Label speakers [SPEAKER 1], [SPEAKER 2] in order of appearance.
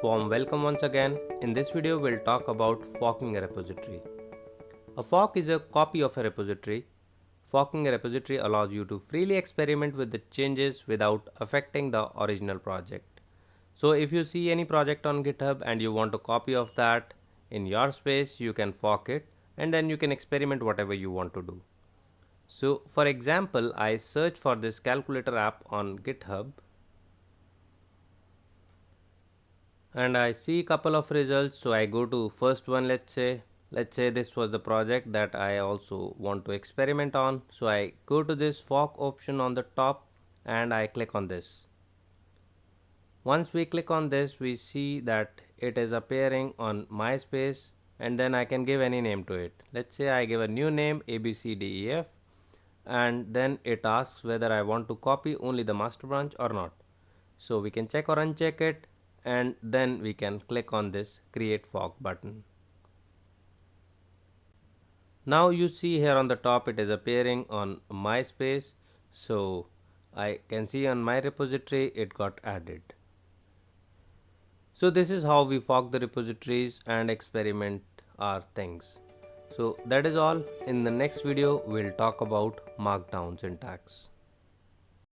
[SPEAKER 1] warm welcome once again. In this video we'll talk about forking a repository. A fork is a copy of a repository. Forking a repository allows you to freely experiment with the changes without affecting the original project. So if you see any project on GitHub and you want a copy of that in your space, you can fork it and then you can experiment whatever you want to do. So for example, I search for this calculator app on GitHub and I see a couple of results. So I go to first one. Let's say this was the project that I also want to experiment on. So I go to this fork option on the top and I click on this. Once we click on this, we see that it is appearing on my space and then I can give any name to it. Let's say I give a new name ABCDEF and then it asks whether I want to copy only the master branch or not. So we can check or uncheck it and then we can click on this create fork button. Now you see here on the top it is appearing on my space, so I can see on my repository it got added. So this is how we fork the repositories and experiment our things. So that is all. In the next video we'll talk about markdown syntax.